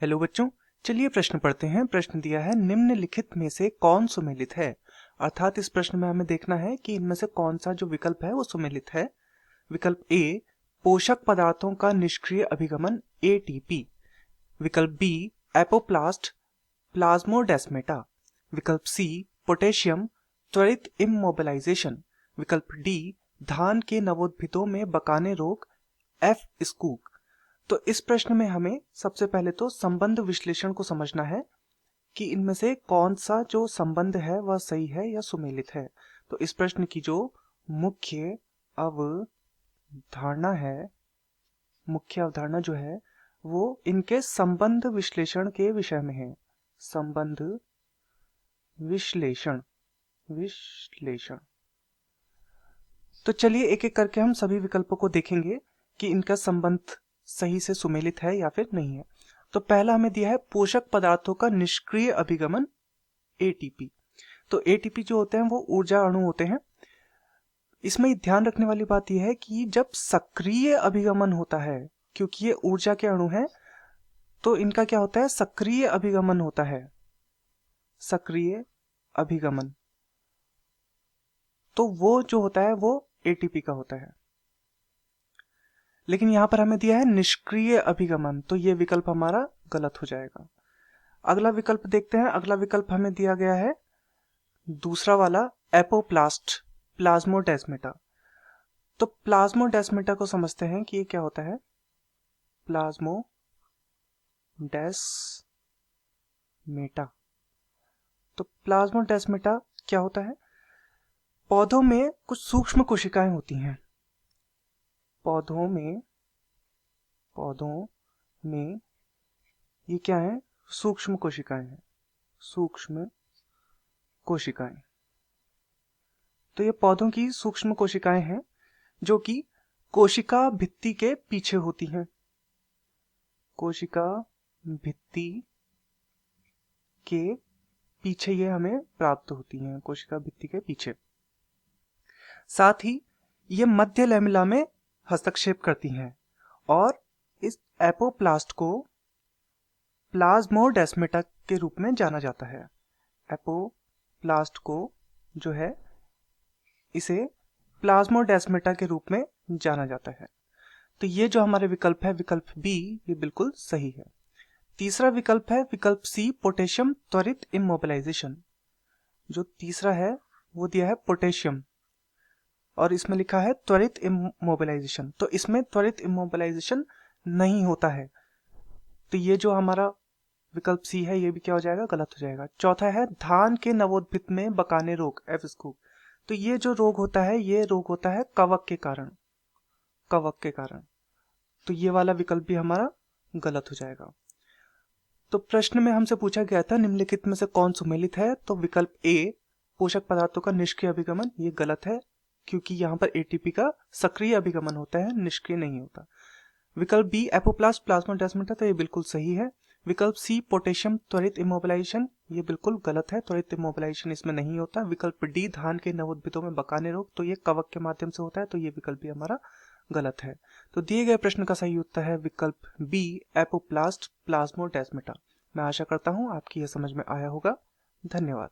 Hello बच्चों, चलिए प्रश्न पढ़ते हैं। प्रश्न दिया है निम्नलिखित में से कौन सुमेलित है। अर्थात इस प्रश्न में हमें देखना है कि इनमें से कौन सा जो विकल्प है वो सुमेलित है। विकल्प ए पोषक पदार्थों का निष्क्रिय अभिगमन एटीपी। विकल्प बी एपोप्लास्ट प्लाज्मोडेस्मेटा। विकल्प सी पोटेशियम त्वरित इमोबिलाइजेशन। विकल्प डी धान के नवोद्भिदों में बकाने रोग एफ स्कूक। तो इस प्रश्न में हमें सबसे पहले तो संबंध विश्लेषण को समझना है कि इनमें से कौन सा जो संबंध है वह सही है या सुमेलित है। तो इस प्रश्न की जो मुख्य अवधारणा है, मुख्य अवधारणा जो है वो इनके संबंध विश्लेषण के विषय में है। संबंध विश्लेषण विश्लेषण तो चलिए एक एक करके हम सभी विकल्पों को देखेंगे कि इनका संबंध सही से सुमेलित है या फिर नहीं है। तो पहला हमें दिया है पोषक पदार्थों का निष्क्रिय अभिगमन एटीपी। तो एटीपी जो होते हैं वो ऊर्जा अणु होते हैं। इसमें ध्यान रखने वाली बात यह है कि जब सक्रिय अभिगमन होता है, क्योंकि ये ऊर्जा के अणु हैं, तो इनका क्या होता है, सक्रिय अभिगमन होता है। सक्रिय अभिगमन तो वो जो होता है वो एटीपी का होता है। लेकिन यहां पर हमें दिया है निष्क्रिय अभिगमन, तो ये विकल्प हमारा गलत हो जाएगा। अगला विकल्प देखते हैं। अगला विकल्प हमें दिया गया है दूसरा वाला एपोप्लास्ट प्लाज्मोडेस्मेटा। तो प्लाज्मोडेस्मेटा को समझते हैं कि ये क्या होता है। प्लाज्मोडेस्मेटा तो प्लाज्मोडेस्मेटा क्या होता है, पौधों में कुछ सूक्ष्म कोशिकाएं होती हैं। पौधों में ये क्या है, सूक्ष्म कोशिकाएं हैं। सूक्ष्म कोशिकाएं तो ये पौधों की सूक्ष्म कोशिकाएं हैं जो कि कोशिका भित्ति के पीछे होती हैं। कोशिका भित्ति के पीछे ये हमें प्राप्त होती हैं, कोशिका भित्ति के पीछे। साथ ही ये मध्य लैमेला में हस्तक्षेप करती हैं और इस एपोप्लास्ट को प्लाज्मोडेस्मेटा के रूप में जाना जाता है। एपोप्लास्ट को जो है इसे प्लाज्मोडेस्मेटा के रूप में जाना जाता है। तो ये जो हमारे विकल्प है, विकल्प बी, ये बिल्कुल सही है। तीसरा विकल्प है विकल्प सी पोटेशियम त्वरित इमोबिलाइजेशन। जो तीसरा है वो दिया है पोटेशियम और इसमें लिखा है त्वरित इमोबिलाइजेशन। तो इसमें त्वरित इमोबिलाइजेशन नहीं होता है, तो ये जो हमारा विकल्प सी है ये भी क्या हो जाएगा, गलत हो जाएगा। चौथा है धान के नवोद्भिद में बकाने रोग एफ स्कूक। तो ये जो रोग होता है ये रोग होता है कवक के कारण। कवक के कारण तो ये वाला विकल्प भी हमारा गलत हो जाएगा। तो प्रश्न में हमसे पूछा गया था निम्नलिखित में से कौन सुमेलित है। तो विकल्प ए पोषक पदार्थों का निष्क्रिय अभिगमन, ये गलत है क्योंकि यहाँ पर एटीपी का सक्रिय अभिगमन होता है, निष्क्रिय नहीं होता। विकल्प बी एपोप्लास्ट प्लाज्मोडेस्मेटा, तो ये बिल्कुल सही है। विकल्प सी पोटेशियम त्वरित इमोबिलाइजेशन, ये बिल्कुल गलत है, त्वरित इमोबिलाइजेशन इसमें नहीं होता। विकल्प डी धान के नवोद्भिदों में बकाने रोग, तो ये कवक के माध्यम से होता है, तो ये विकल्प भी हमारा गलत है। तो दिए गए प्रश्न का सही उत्तर है विकल्प बी एपोप्लास्ट प्लाज्मोडेस्मेटा। मैं आशा करता हूं आपकी यह समझ में आया होगा। धन्यवाद।